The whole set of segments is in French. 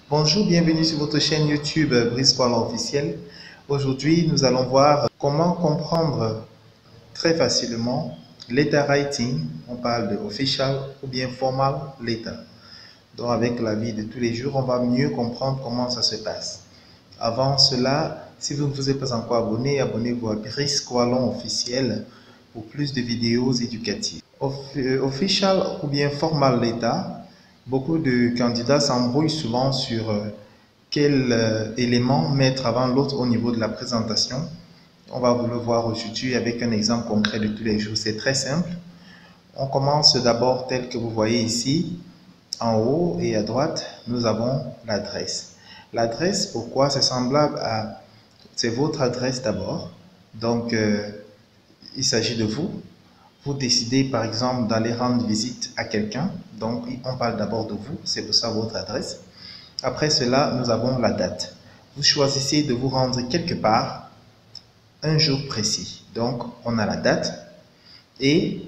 Bonjour, bienvenue sur votre chaîne YouTube Brice Koala Officiel. Aujourd'hui, nous allons voir comment comprendre très facilement letter writing. On parle de official ou bien formal letter. Donc, avec la vie de tous les jours, on va mieux comprendre comment ça se passe. Avant cela, si vous ne vous êtes pas encore abonné, abonnez-vous à Brice Koala Officiel pour plus de vidéos éducatives. Official ou bien formal letter. Beaucoup de candidats s'embrouillent souvent sur quel élément mettre avant l'autre au niveau de la présentation. On va vous le voir aujourd'hui avec un exemple concret de tous les jours. C'est très simple. On commence d'abord tel que vous voyez ici. En haut et à droite, nous avons l'adresse. L'adresse, pourquoi? C'est semblable à... C'est votre adresse d'abord. Donc, il s'agit de vous. Vous décidez par exemple d'aller rendre visite à quelqu'un, donc on parle d'abord de vous, c'est pour ça votre adresse. Après cela, nous avons la date. Vous choisissez de vous rendre quelque part un jour précis. Donc on a la date et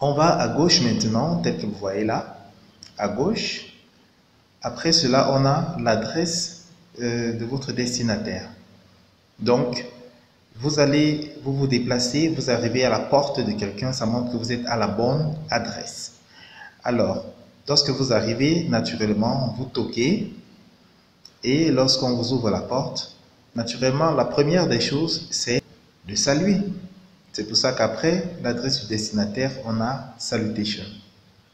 on va à gauche maintenant, tel que vous voyez là, à gauche. Après cela, on a l'adresse de votre destinataire. Donc, vous vous déplacez, vous arrivez à la porte de quelqu'un, ça montre que vous êtes à la bonne adresse. Alors, lorsque vous arrivez, naturellement, vous toquez et lorsqu'on vous ouvre la porte, naturellement, la première des choses, c'est de saluer. C'est pour ça qu'après l'adresse du destinataire, on a salutation.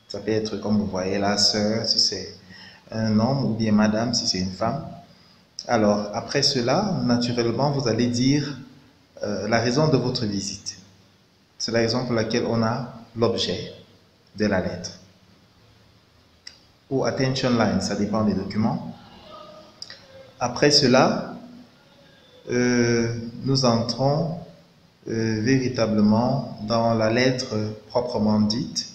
Ça peut être, comme vous voyez là, sir, si c'est un homme, ou bien madame, si c'est une femme. Alors, après cela, naturellement, vous allez dire la raison de votre visite. C'est la raison pour laquelle on a l'objet de la lettre. Ou attention line, ça dépend des documents. Après cela, nous entrons véritablement dans la lettre proprement dite.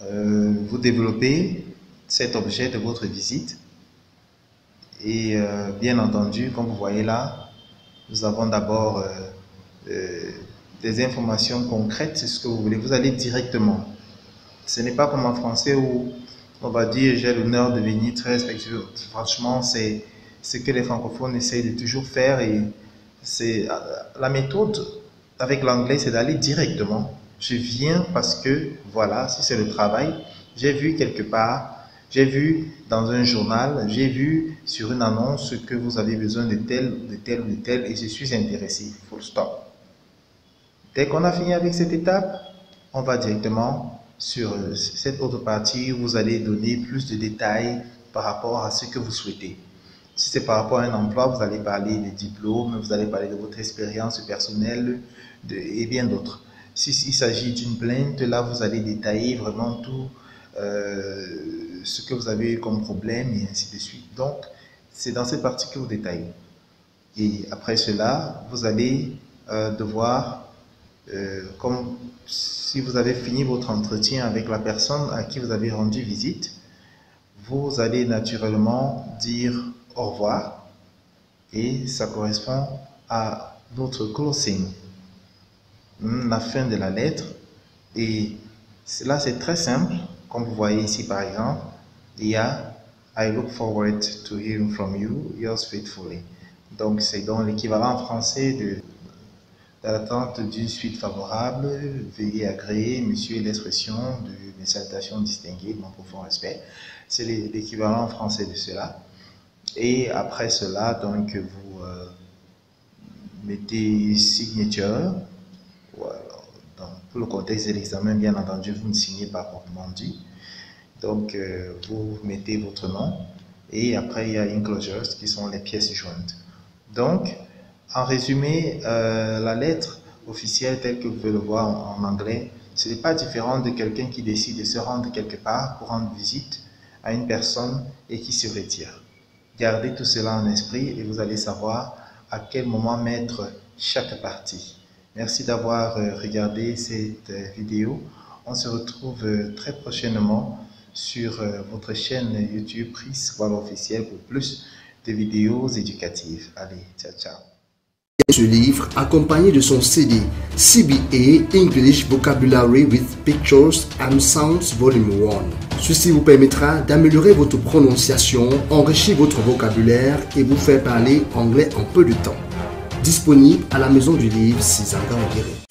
Vous développez cet objet de votre visite. Et bien entendu, comme vous voyez là, nous avons d'abord des informations concrètes sur ce que vous voulez. Vous allez directement. Ce n'est pas comme en français où on va dire j'ai l'honneur de venir très respectueux. Franchement, c'est ce que les francophones essayent de toujours faire et c'est la méthode avec l'anglais, c'est d'aller directement. Je viens parce que voilà, si c'est le travail, j'ai vu quelque part. J'ai vu dans un journal, j'ai vu sur une annonce que vous avez besoin de tel, de tel, de tel et je suis intéressé. Full stop. Dès qu'on a fini avec cette étape, on va directement sur cette autre partie où vous allez donner plus de détails par rapport à ce que vous souhaitez. Si c'est par rapport à un emploi, vous allez parler des diplômes, vous allez parler de votre expérience personnelle et bien d'autres. S'il s'agit d'une plainte, là vous allez détailler vraiment tout. Ce que vous avez eu comme problème et ainsi de suite. Donc, c'est dans cette partie que vous détaillez. Et après cela, vous allez devoir, comme si vous avez fini votre entretien avec la personne à qui vous avez rendu visite, vous allez naturellement dire au revoir et ça correspond à votre closing, la fin de la lettre. Et là, c'est très simple. Comme vous voyez ici, par exemple, il y a I look forward to hearing from you, yours faithfully. Donc, c'est dans l'équivalent français de l'attente d'une suite favorable. Veuillez agréer, monsieur, l'expression de mes salutations distinguées, mon profond respect. C'est l'équivalent français de cela. Et après cela, donc, vous mettez signature. Voilà. Pour le contexte de l'examen, bien entendu, vous ne signez pas proprement dit. Donc, vous mettez votre nom et après, il y a enclosures qui sont les pièces jointes. Donc, en résumé, la lettre officielle telle que vous pouvez le voir en anglais, ce n'est pas différent de quelqu'un qui décide de se rendre quelque part pour rendre visite à une personne et qui se retire. Gardez tout cela en esprit et vous allez savoir à quel moment mettre chaque partie. Merci d'avoir regardé cette vidéo. On se retrouve très prochainement sur votre chaîne YouTube Brice Koala Officiel pour plus de vidéos éducatives. Allez, ciao, ciao. Ce livre accompagné de son CD CBA English Vocabulary with Pictures and Sounds Volume 1. Ceci vous permettra d'améliorer votre prononciation, enrichir votre vocabulaire et vous faire parler anglais en peu de temps. Disponible à la Maison du Livre 6 ans.